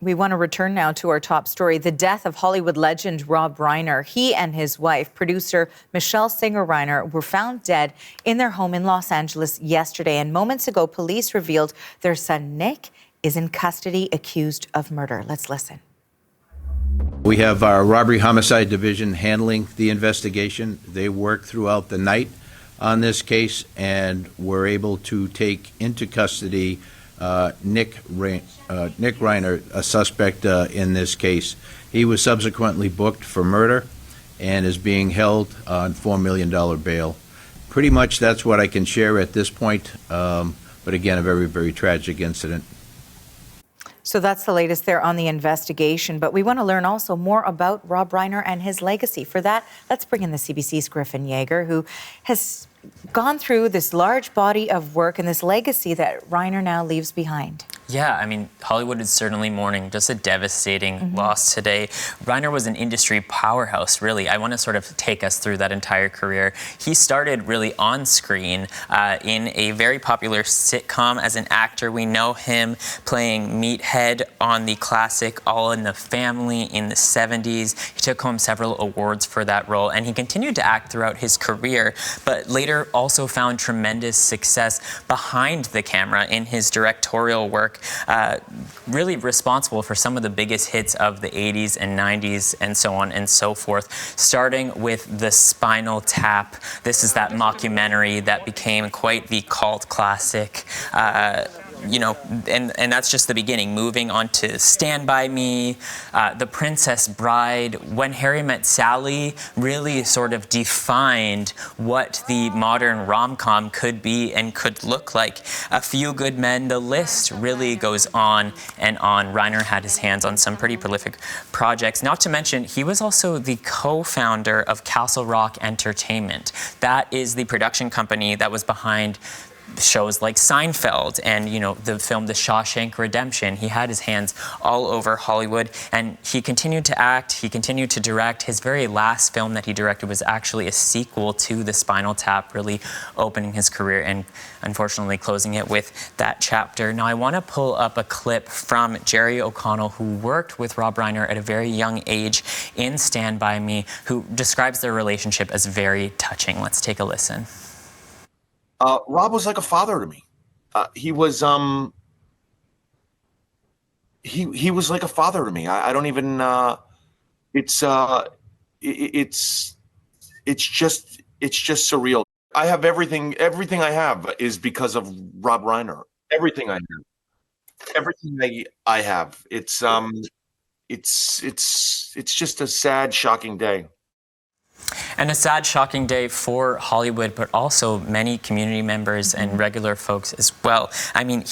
We want to return now to our top story, the death of Hollywood legend Rob Reiner. He and his wife, producer Michele Reiner, were found dead in their home in Los Angeles yesterday. And moments ago, police revealed their son Nick is in custody accused of murder. Let's listen. We have our robbery homicide division handling the investigation. They worked throughout the night on this case and were able to take into custody Nick Reiner, a suspect in this case. He was subsequently booked for murder and is being held on $4 million bail. Pretty much that's what I can share at this point, but again, a very, very tragic incident. So that's the latest there on the investigation. But we want to learn also more about Rob Reiner and his legacy. For that, let's bring in the CBC's Griffin Jaeger, who has gone through this large body of work and this legacy that Reiner now leaves behind. Yeah, I mean, Hollywood is certainly mourning just a devastating loss today. Reiner was an industry powerhouse, really. I want to sort of take us through that entire career. He started really on screen in a very popular sitcom as an actor. We know him playing Meathead on the classic All in the Family in the 70s. He took home several awards for that role, and he continued to act throughout his career, but later also found tremendous success behind the camera in his directorial work. Really responsible for some of the biggest hits of the 80s and 90s and so on and so forth, starting with The Spinal Tap. This is that mockumentary that became quite the cult classic. You know, and that's just the beginning. Moving on to Stand By Me, The Princess Bride, When Harry Met Sally really sort of defined what the modern rom-com could be and could look like. A Few Good Men, the list really goes on and on. Reiner had his hands on some pretty prolific projects. Not to mention, he was also the co-founder of Castle Rock Entertainment. That is the production company that was behind shows like Seinfeld and, you know, the film The Shawshank Redemption. He had his hands all over Hollywood, and he continued to act, he continued to direct. His very last film that he directed was actually a sequel to The Spinal Tap, really opening his career and unfortunately closing it with that chapter. Now, I want to pull up a clip from Jerry O'Connell, who worked with Rob Reiner at a very young age in Stand By Me, who describes their relationship as very touching. Let's take a listen. Rob was like a father to me. He was like a father to me. I don't even. It's just surreal. I have everything. Everything I have is because of Rob Reiner. Everything I have. Everything I have. It's just a sad, shocking day. And a sad, shocking day for Hollywood, but also many community members and regular folks as well. I mean,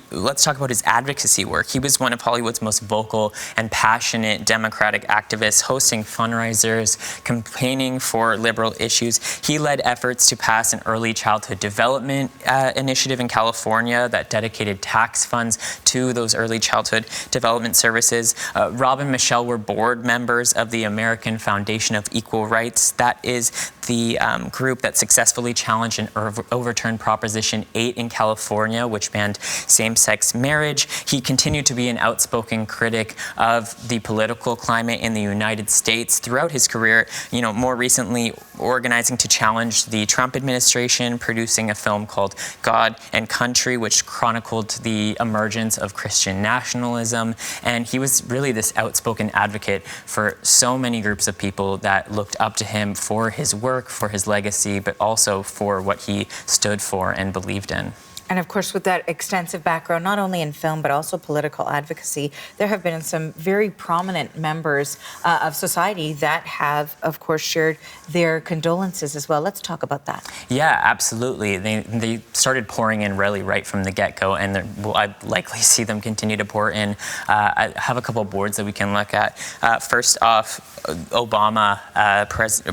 let's talk about his advocacy work. He was one of Hollywood's most vocal and passionate democratic activists, hosting fundraisers, campaigning for liberal issues. He led efforts to pass an early childhood development initiative in California that dedicated tax funds to those early childhood development services. Rob and Michele were board members of the American Foundation of Equal Rights. That is the group that successfully challenged and overturned Proposition 8 in California, which banned same-sex marriage. He continued to be an outspoken critic of the political climate in the United States throughout his career, you know, more recently organizing to challenge the Trump administration, producing a film called God and Country, which chronicled the emergence of Christian nationalism. And he was really this outspoken advocate for so many groups of people that looked up to him for his work, for his legacy, but also for what he stood for and believed in. And of course, with that extensive background, not only in film, but also political advocacy, there have been some very prominent members of society that have, of course, shared their condolences as well. Let's talk about that. Yeah, absolutely. They started pouring in really right from the get-go, and I'd likely see them continue to pour in. I have a couple boards that we can look at. First off, Obama,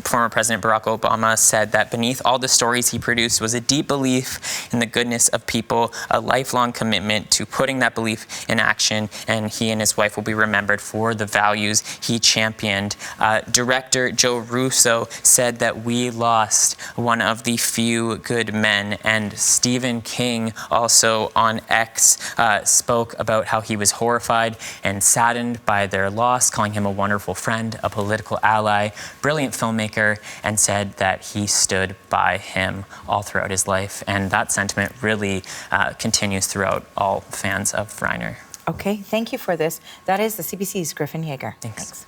former President Barack Obama, said that beneath all the stories he produced was a deep belief in the goodness of people, a lifelong commitment to putting that belief in action, and he and his wife will be remembered for the values he championed. Director Joe Russo said that we lost one of the few good men, and Stephen King also on X spoke about how he was horrified and saddened by their loss, calling him a wonderful friend, a political ally, brilliant filmmaker, and said that he stood by him all throughout his life. And that sentiment really continues throughout all fans of Reiner. Okay, thank you for this. That is the CBC's Griffin Jaeger. Thanks.